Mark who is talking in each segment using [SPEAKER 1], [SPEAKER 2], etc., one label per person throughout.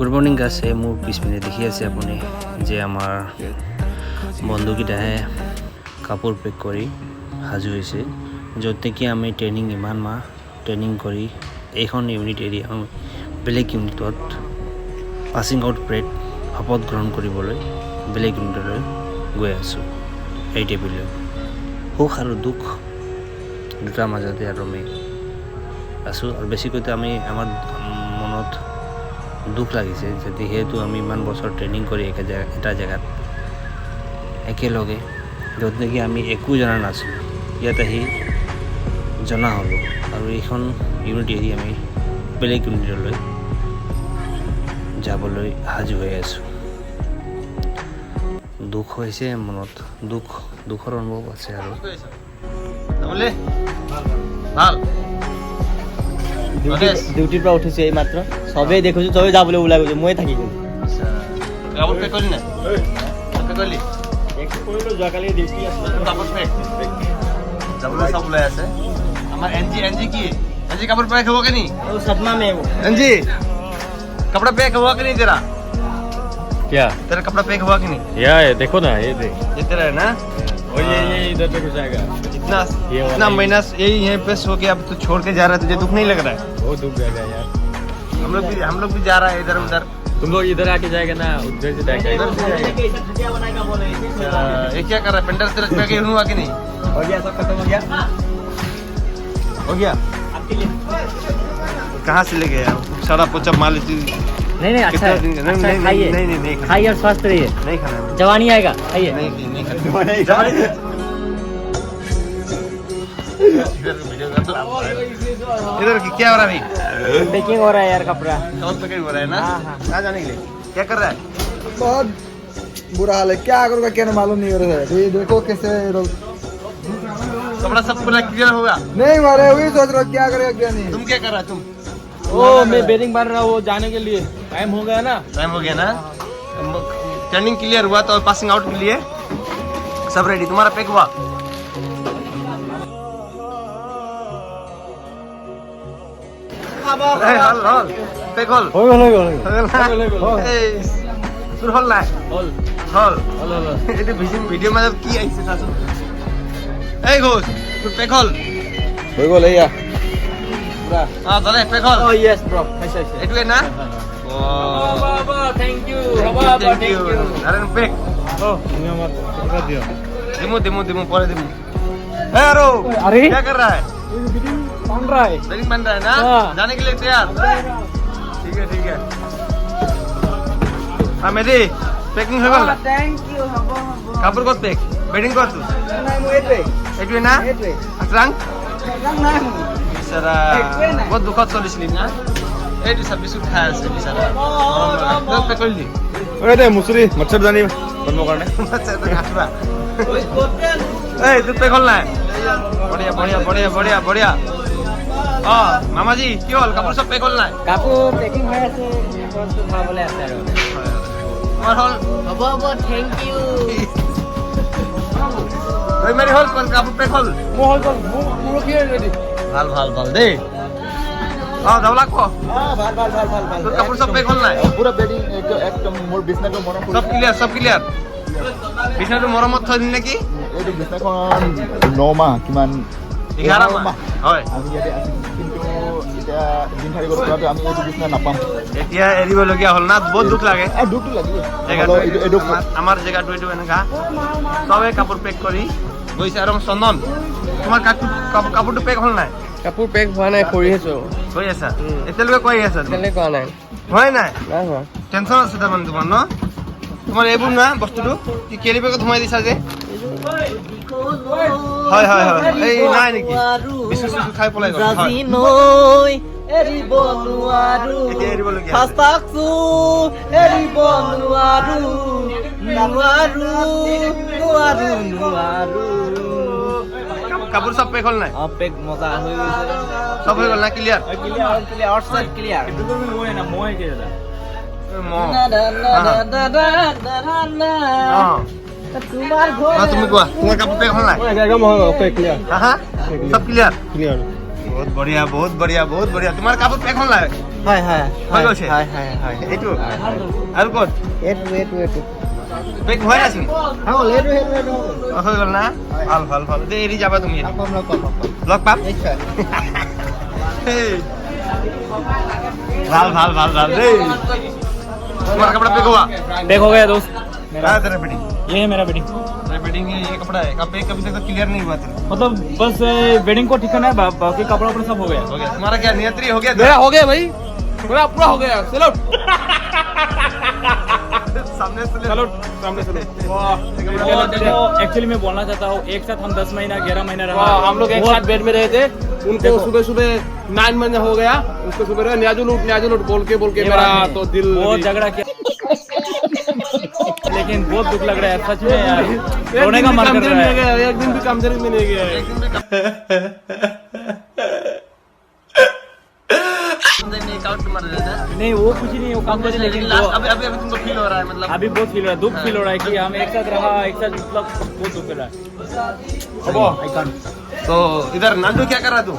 [SPEAKER 1] Good morning গাছে মোৰ পিছপিনে দেখি আছে আপুনি যে আমাৰ বন্ধুকেইটাই কাপোৰ পেক কৰি সাজু হৈছে য'ত নেকি আমি ট্ৰেইনিং ইমান মাহ ট্ৰেইনিং কৰি এইখন ইউনিট এৰিয়া বেলেগ ইউনিটত পাছিং আউট প্ৰেড শপত গ্ৰহণ কৰিবলৈ বেলেগ ইউনিটলৈ গৈ আছোঁ। এই টেবুললৈ সুখ আৰু দুখ দুটাৰ মাজতে আৰু আমি আছোঁ আৰু বেছিকৈতো আমি আমাৰ মনত দুখ লাগিছে যিহেতু আমি ইমান বছৰ ট্ৰেইনিং কৰি এটা জেগাত একেলগে য'ত নেকি আমি একো জনা নাছিলোঁ ইয়াত আহি জনা হ'লোঁ আৰু এইখন ইউনিট এৰি আমি বেলেগ ইউনিটলৈ যাবলৈ সাজু হৈ আছোঁ। দুখ হৈছে মনত দুখৰ অনুভৱ আছে আৰু
[SPEAKER 2] ভাল
[SPEAKER 3] ডিউটিৰ পৰা উঠিছোঁ এই মাত্ৰ চবেই দেখিছোঁ চবেই যাবলৈ ওলাই গৈছে মই থাকি গ'লোঁ।
[SPEAKER 2] কাপোৰ পেক কৰিলি নাই? পেক কৰিলি?
[SPEAKER 3] যোৱাকালি ডিউটি আছে
[SPEAKER 2] কাপোৰ পেক যাবলৈ চব ওলাই আছে। আমাৰ এনজি কি एनजी कपड़ा पैक हुआ कि नहीं?
[SPEAKER 3] सदमा में वो
[SPEAKER 2] एनजी कपड़ा पैक हुआ कि नहीं तेरा?
[SPEAKER 4] क्या
[SPEAKER 2] तेरा कपड़ा पैक हुआ कि नहीं?
[SPEAKER 4] ये देखो ना ये देख
[SPEAKER 2] ये तेरा है ना?
[SPEAKER 4] और ये इधर पे घुस जाएगा
[SPEAKER 2] इतना महीना यही यहीं पे सो के अब तू छोड़ के जा रहा है, तुझे दुख नहीं लग रहा है?
[SPEAKER 4] वो दुख जाएगा यार।
[SPEAKER 2] हम लोग भी जा रहा है इधर उधर।
[SPEAKER 4] तुम लोग इधर आके जाएगा ना उधर से जाएगा।
[SPEAKER 2] ये क्या कर रहा है? पेंटर तेरा पैक हुआ कि नहीं?
[SPEAKER 3] हो गया सब खत्म हो गया
[SPEAKER 2] हो गया कहाँ से ले गए यार? सारा पोचा माल
[SPEAKER 3] नहीं अच्छा है खाइए
[SPEAKER 2] नहीं
[SPEAKER 3] खाइए और स्वस्थ रहिए
[SPEAKER 2] नहीं खाना
[SPEAKER 3] जवानी आएगा खाइए
[SPEAKER 2] नहीं इधर क्या हो रहा है अभी?
[SPEAKER 3] पैकिंग हो रहा है यार कपड़ा
[SPEAKER 2] और पैकिंग हो रहा है ना? कहाँ जाने के लिए क्या कर रहा है?
[SPEAKER 5] बहुत बुरा हाल है, क्या करूँगा क्या मालूम नहीं हो रहा है। ये देखो कैसे
[SPEAKER 2] कपड़ा सब पूरा क्लियर होगा?
[SPEAKER 5] नहीं मारे वही सोच रहा हूँ क्या करेगा क्या नहीं।
[SPEAKER 2] तुम क्या कर रहा है? तुम
[SPEAKER 4] ओ मैं बेरिंग मार रहा हूँ वो जाने के लिए टाइम हो गया ना।
[SPEAKER 2] टाइम हो गया ना? टर्निंग क्लियर हुआ तो पासिंग आउट के लिए सब रेडी। तुम्हारा पैक हुआ? হল পেক হল তোৰ হল নাই? হল এইটো ভিডিঅ' মাজত কি আহিছে চাচোন। এই ঘোষ তোৰ পেক হল?
[SPEAKER 5] হৈ গ'ল এয়া
[SPEAKER 2] দাদা পেক হল?
[SPEAKER 3] यस ब्रो
[SPEAKER 2] এইটোৱে না?
[SPEAKER 4] थैंक यू
[SPEAKER 2] নারায়ণ পেক दिमू परे दिमू। ए अरो
[SPEAKER 3] अरे
[SPEAKER 2] क्या कर रहा है?
[SPEAKER 3] बन रहा है
[SPEAKER 2] बेरिंग बन रहा है ना? जाने के लिए तैयार? ठीक है हाँ मेरी पैकिंग हो गल?
[SPEAKER 3] थैंक यू
[SPEAKER 2] কাপোৰ ক'ত পেক? বেডিং ক'ত? এইটোৱে না? আটৰাং বিচৰা বহুত দুখত চলিছিলি না? এইটো চব বিস্কুট খাই আছে বিচৰা পেক কৰিলি?
[SPEAKER 5] দে মুচুৰি মচ্ছৰদানী বনাবৰ কাৰণে
[SPEAKER 2] এই তোৰ পেক হ'ল নাই? বঢ়িয়া মামাজি কি হ'ল? কাপোৰ চব পেক হ'ল নাই?
[SPEAKER 3] কাপোৰ পেকিং হৈ আছে বস্তু ভৰাবলৈ আছে আৰু
[SPEAKER 2] তোমাৰ হ'ল?
[SPEAKER 3] হ'ব থ্যাংক ইউ
[SPEAKER 2] তই মাৰি হ'ল কাপোৰ পেক হ'ল?
[SPEAKER 3] মোৰ হৈ গ'ল মোৰ কি ৰেডি
[SPEAKER 2] ভাল দেই যাব লাগ
[SPEAKER 3] ভাল
[SPEAKER 2] তোৰ কাপোৰ চব পেক হ'ল নাই?
[SPEAKER 5] পুৰা বেডিং একদম মোৰ বিছনাটো মৰম
[SPEAKER 2] চব ক্লিয়াৰ বিছনাটো মৰমত থৈ দিম নেকি?
[SPEAKER 5] এইটো বিছনাখন 9 মাহ কিমান
[SPEAKER 2] 11 মাহ হয়
[SPEAKER 5] আমি ইয়াতে আছোঁ কিন্তু এতিয়া দিন থাকিব পৰাটো আমি এইটো বিছনা নাপাম।
[SPEAKER 2] এতিয়া এৰিবলগীয়া হ'ল না? বহুত দুখ লাগে।
[SPEAKER 5] দুখটো লাগিব
[SPEAKER 2] জেগাটো আমাৰ জেগাটো এইটো এনেকা চবে কাপোৰ পেক কৰি গৈছে আৰু চন্দন তোমাৰ কাপোৰটো পেক হ'ল নাই?
[SPEAKER 3] কাপোৰ পেক হোৱা নাই কৰি আছো
[SPEAKER 2] হৈ আছা এতিয়ালৈকে কৈ আছা?
[SPEAKER 3] কেলে কৰা নাই
[SPEAKER 2] হয় নাই?
[SPEAKER 3] নাই হোৱা
[SPEAKER 2] টেনশ্যন আছে তাৰমানে তোমাৰ ন? তোমাৰ এইবোৰ না বস্তুটো কি কেৰি বেগত সোমাই দিছা যে? হয় এই নাই নেকি বিস্কুট খাই পলাই গ'ল?
[SPEAKER 3] এৰিব নোৱাৰো
[SPEAKER 2] এতিয়া এৰিবলগীয়া
[SPEAKER 3] ফাস্তাকছো এৰিব নোৱাৰো
[SPEAKER 2] কাপোৰ চব পেক হ'ল নাই?
[SPEAKER 3] পেক মজা হৈ গৈছে
[SPEAKER 2] চব হৈ গ'ল না? ক্লিয়াৰ
[SPEAKER 3] ক্লিয়াৰ
[SPEAKER 4] মই কি দাদা
[SPEAKER 3] তোমাৰ ঘৰ
[SPEAKER 2] তুমি কোৱা তোমাৰ কাপোৰ পেক হ'ল নাই? হা চব ক্লিয়াৰ? বহুত বঢ়িয়া তোমাৰ কাপোৰ পেক হ'ল নাই?
[SPEAKER 3] হয় হয়
[SPEAKER 2] হৈ গৈছে
[SPEAKER 3] হয় হয় হয়
[SPEAKER 2] এইটো আৰু ক'ত
[SPEAKER 3] এইটো
[SPEAKER 2] পেক হৈ আছিল
[SPEAKER 3] হ'ল এইটো
[SPEAKER 2] হৈ গ'ল না ভাল ভাল ভাল দে এৰি যাবা তুমি লগ পাম হেই। ভাল ভাল ভাল ভাল দেই तुम्हारा कपड़ा पैक हुआ
[SPEAKER 4] पैक हो गया दोस्त
[SPEAKER 2] कहाँ है तेरा बेडिंग
[SPEAKER 4] ये है मेरा वेडिंग
[SPEAKER 2] तेरा बेडिंग है ये कपड़ा है कब पैक कभी तक तो क्लियर नहीं हुआ तेरा
[SPEAKER 4] मतलब बस वेडिंग को ठिकाना है बाकी कपड़ा उपड़ा सब हो गया
[SPEAKER 2] हो गया तुम्हारा क्या नियत्री हो गया
[SPEAKER 4] मेरा हो गया भाई पूरा पूरा हो गया चलो
[SPEAKER 2] सामने से
[SPEAKER 4] चलो सामने चलो देखो एक्चुअली मैं बोलना चाहता हूँ एक साथ हम 10 महीना 11 महीना रहा
[SPEAKER 6] हम लोग एक साथ बेड में रहे थे उनको सुबह सुबह 9 महीने हो गया उसको सुबह न्याजुल उठ बोल के मेरा तो दिल
[SPEAKER 4] बहुत झगड़ा किया लेकिन बहुत दुख लग रहा है सच में यार रोने का मन कर रहा है
[SPEAKER 6] एक दिन भी कमजोरी में नहीं गया
[SPEAKER 4] नहीं वो कुछ नहीं वो काम करे लेकिन
[SPEAKER 2] अभी अभी अभी तुमको फील हो रहा है मतलब
[SPEAKER 4] अभी बहुत फील हो रहा है दुख फील हो रहा है कि हम एक साथ रहा एक साथ मतलब बहुत दुख हो रहा है
[SPEAKER 2] तो इधर नांडू क्या कर रहा तू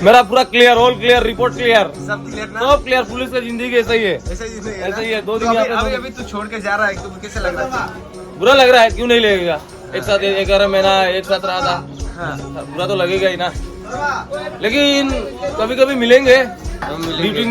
[SPEAKER 6] मेरा पूरा clear all clear report clear
[SPEAKER 2] सब क्लियर ना
[SPEAKER 6] सब क्लियर पुलिस का जिंदगी ऐसा ही है
[SPEAKER 2] ऐसा ही नहीं है
[SPEAKER 6] ऐसा ही है, दो
[SPEAKER 2] तो
[SPEAKER 6] दिन
[SPEAKER 2] अभी
[SPEAKER 6] यहाँ पे
[SPEAKER 2] अभी अभी तू छोड़ के जा रहा है तो कैसे लग रहा है
[SPEAKER 6] बुरा लग रहा है क्यों नहीं लगेगा एक साथ 11 महीना एक साथ रहा था
[SPEAKER 2] हाँ
[SPEAKER 6] बुरा तो लगेगा ही ना लेकिन कभी कभी मिलेंगे ड्यूटी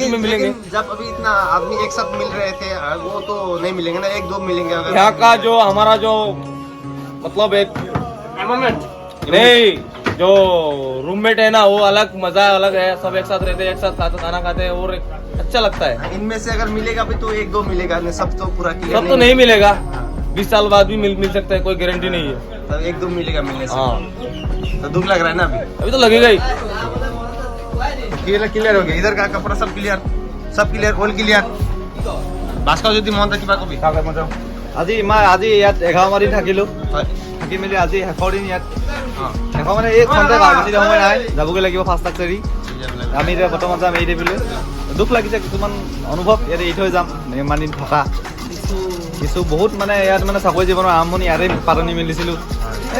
[SPEAKER 6] में मिलेंगे
[SPEAKER 2] जब अभी इतना आदमी एक साथ मिल रहे थे वो तो नहीं मिलेंगे ना एक दो मिलेंगे अगर
[SPEAKER 6] यहाँ का जो हमारा जो मतलब एक नहीं जो रूममेट है ना वो अलग मजा अलग है सब एक साथ रहते हैं एक साथ खाना खाते हैं और अच्छा लगता है
[SPEAKER 2] इनमें से अगर मिलेगा भी तो एक दो मिलेगा नहीं सब तो पूरा क्लियर
[SPEAKER 6] सब तो नहीं मिलेगा 20 साल बाद भी मिल सकता है कोई गारंटी नहीं है
[SPEAKER 2] तो एक दो मिलेगा मिलने से
[SPEAKER 6] हाँ
[SPEAKER 2] तो दुख लग रहा है ना
[SPEAKER 6] अभी तो लगेगा ही
[SPEAKER 2] क्लियर हो गया इधर का कपड़ा सब क्लियर ऑल क्लियर भास्कर যদি মন থাকিবা কবি
[SPEAKER 3] আজি ইয়াত 11 মাহ দিন থাকিলো থাকি মেলি আজি শেষৰ দিন ইয়াত শেষৰ মানে এই খন্তে বেছি সময় নাই যাবগৈ লাগিব ফাৰ্ষ্ট টাক্সাৰী আমি এতিয়া বৰ্তমান যাম এই দেবিলৈ দুখ লাগিছে কিছুমান অনুভৱ ইয়াত এৰি থৈ যাম ইমান দিন থকা কিছু বহুত মানে ইয়াত মানে চাকৰি জীৱনৰ আৰম্ভণি ইয়াৰে পাতনি মেলিছিলোঁ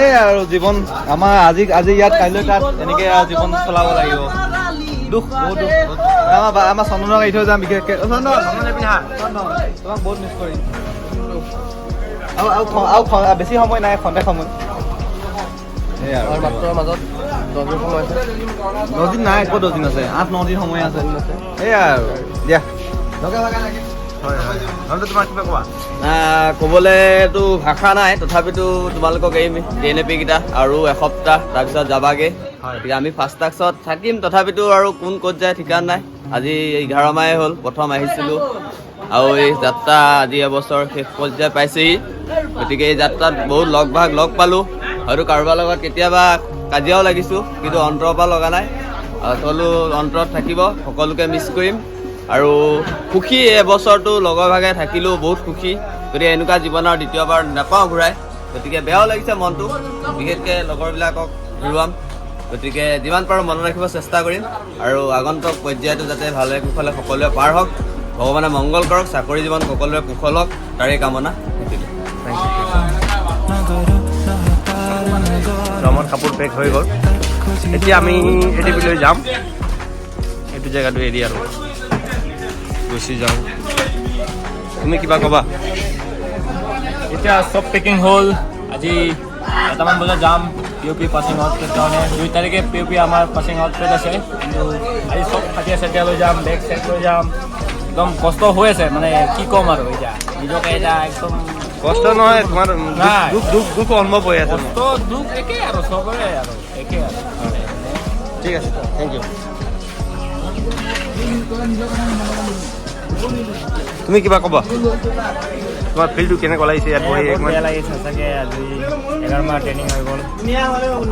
[SPEAKER 3] এই আৰু জীৱন আমাৰ আজি ইয়াত কাইলৈ তাত এনেকৈ জীৱন চলাব লাগিব দুখ বহুত দুখ আমাৰ চন্দনক এৰি থৈ যাম বিশেষকৈ চন্দন তোমাক বহুত মিছ কৰিম আৰু বেছি সময় নাই খন্তেক সময়
[SPEAKER 6] মাজত 10 দিন সময় আছে
[SPEAKER 3] 10 দিন নাই ক'ত 10 দিন আছে 8-9 দিন সময় আছে এয়া আৰু দিয়া
[SPEAKER 2] তোমাৰ কিবা কোৱা
[SPEAKER 3] ক'বলৈতো ভাষা নাই তথাপিতো তোমালোকক এই DNAP কেইটা আৰু এসপ্তাহ তাৰপিছত যাবাগে আমি ফাৰ্ষ্ট টাক্সত থাকিম তথাপিতো আৰু কোন ক'ত যায় ঠিকান নাই আজি 11 মাহে হ'ল প্ৰথম আহিছিলোঁ আৰু এই যাত্ৰা আজি এবছৰ শেষ পৰ্যায় পাইছেহি গতিকে এই যাত্ৰাত বহুত লগ পালোঁ হয়তো কাৰোবাৰ লগত কেতিয়াবা কাজিয়াও লাগিছোঁ কিন্তু অন্তৰৰ পৰা লগা নাই সকলো অন্তৰত থাকিব সকলোকে মিছ কৰিম আৰু সুখী এবছৰটো লগৰ ভাগে থাকিলেও বহুত সুখী গতিকে এনেকুৱা জীৱনৰ দ্বিতীয়বাৰ নাপাওঁ ঘূৰাই গতিকে বেয়াও লাগিছে মনটো বিশেষকৈ লগৰবিলাকক ঘূৰুৱাম গতিকে যিমান পাৰোঁ মনত ৰাখিব চেষ্টা কৰিম আৰু আগন্তুক পৰ্যায়টো যাতে ভালে কুশলে সকলোৱে পাৰ হওক ভগৱানে মংগল কৰক চাকৰি জীৱন সকলোৰে কুশল হওক তাৰে কামনা
[SPEAKER 2] আমাৰ কাপোৰ পেক হৈ গ'ল এতিয়া আমি এডিবিলৈ যাম এইটো জেগাটো এৰি আৰু গুচি যাওঁ তুমি কিবা ক'বা
[SPEAKER 4] এতিয়া সব পেকিং হ'ল আজি 7মান বজাত যাম POP পাছিং আউট কাৰণে 2 তাৰিখে POP আমাৰ পাছিং আউট আছে কিন্তু আজি সব খাটিয়া চাটিয়া লৈ যাম বেগ চেক লৈ যাম একদম কষ্ট হৈ আছে মানে কি ক'ম আৰু এতিয়া নিজকে এটা একদম
[SPEAKER 2] কষ্ট নহয় তোমাৰ দুখ অনুভৱ হৈ আছে
[SPEAKER 4] কষ্ট দুখ একে আৰু চবৰে আৰু একে আৰু
[SPEAKER 2] ঠিক আছে থেংক ইউ তুমি কিবা ক'বা তোমাৰ ফিল্ডটো কেনেকুৱা লাগিছে ইয়াত বহি
[SPEAKER 4] বহুত বেয়া লাগিছে সঁচাকৈ আজি 11 মাহ ট্ৰেইনিং হৈ গ'ল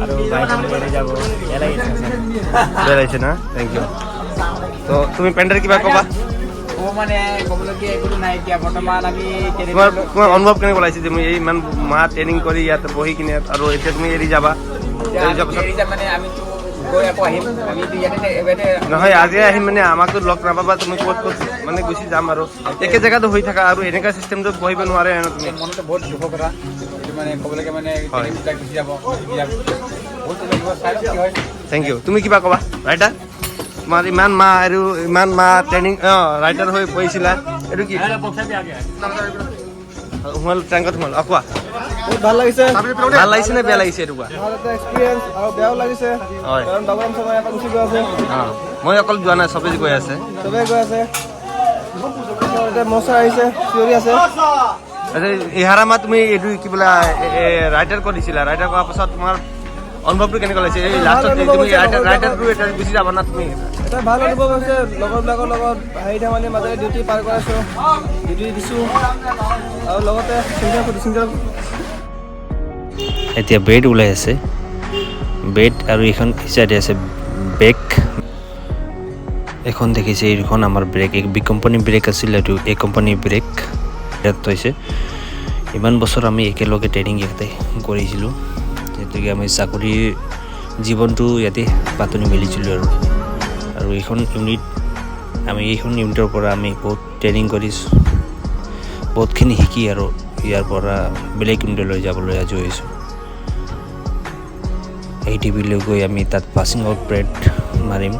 [SPEAKER 4] আৰু বাইকখন এৰি যাব বেয়া লাগিছে
[SPEAKER 2] বেয়া লাগিছে না থেংক ইউ তো তুমি পেণ্টাৰ কিবা ক'বা
[SPEAKER 4] মানে ক'বলগীয়া একো নাই এতিয়া বৰ্তমান আমি
[SPEAKER 2] তোমাৰ অনুভৱ কেনেকুৱা লাগিছে যে মই এই ইমান মাহ ট্ৰেইনিং কৰি ইয়াত বহি কিনে আৰু এতিয়া তুমি এৰি যাবা
[SPEAKER 4] মানে আমিতো গৈ আকৌ আহিম আমিতো ইয়াতে
[SPEAKER 2] নহয় আজি আহিম মানে আমাকতো লগ নাপাবা তুমি ক'ত মানে গুচি যাম আৰু একে জেগাতো হৈ থাকা আৰু এনেকুৱা চিষ্টেমটো বহিব নোৱাৰে তুমি
[SPEAKER 4] মনটো বহুত দুখ কৰা এইটো মানে ক'বলৈকে মানে গুচি যাব বহুত লাগিব চাই কি হয়
[SPEAKER 2] থেংক ইউ তুমি কিবা ক'বা ৰাইটা তোমাৰ ইমান মাহ ট্ৰেইনিং ৰাইডাৰ হৈ পৰিছিলা এইটো কি সোমাল ট্ৰেংকত সোমাল কোৱা
[SPEAKER 5] বহুত ভাল লাগিছে
[SPEAKER 2] ভাল লাগিছে নে বেয়া লাগিছে এইটো কোৱা
[SPEAKER 5] ভাল এটা এক্সপিৰিয়েঞ্চ আৰু বেয়াও লাগিছে
[SPEAKER 2] হয়
[SPEAKER 5] কাৰণ বাবুৰাম শৰ্মা এটা গুচি গৈ আছে
[SPEAKER 2] মই অকল যোৱা নাই চবেই গৈ আছে
[SPEAKER 5] চবেই গৈ আছে এতিয়া মচাৰ আহিছে চিঞৰি আছে
[SPEAKER 2] ইহাৰামা তুমি এইটো কি বোলে ৰাইডাৰ কৰি দিছিলা ৰাইডাৰ কৰাৰ পাছত তোমাৰ অনুভৱটো কেনেকুৱা লাগিছে এই লাষ্টত তুমি ৰাইডাৰটো এটা গুচি যাবা না তুমি
[SPEAKER 5] এটা ভাল অনুভৱ হৈছে লগৰবিলাকৰ লগত হাঁহি ধেমালিৰ মাজেৰে ডিউটি পাৰ কৰাইছোঁ ডিউটি দিছোঁ আৰু লগতে চিংগাৰ
[SPEAKER 1] এতিয়া বেড ওলাই আছে বেড আৰু এইখন চাইডে আছে বেগ এখন দেখিছে এইখন আমাৰ ব্ৰেক বি কোম্পানী ব্ৰেক আছিল এইটো এই কোম্পানী ব্ৰেক ইয়াত হৈছে ইমান বছৰ আমি একেলগে ট্ৰেইনিং ইয়াতে কৰিছিলোঁ যেতিয়াকৈ আমি চাকৰিৰ জীৱনটো ইয়াতে পাতনি মেলিছিলোঁ আৰু এইখন ইউনিট আমি এইখন ইউনিটৰ পৰা আমি বহুত ট্ৰেইনিং কৰিছোঁ বহুতখিনি শিকি আৰু ইয়াৰ পৰা বেলেগ ইউনিটলৈ যাবলৈ সাজু হৈছোঁ ATPলৈ গৈ আমি তাত পাছিং আউট পেৰেড মাৰিম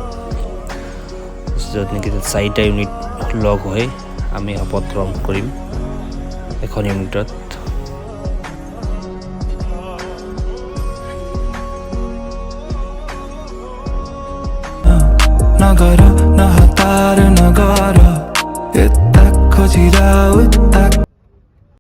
[SPEAKER 1] য'ত নেকি চাৰিটা ইউনিট লগ হৈ আমি শপত গ্ৰহণ কৰিম এখন ইউনিটত
[SPEAKER 7] 나가라 나 하다를 나가라 으딱 거지라 으딱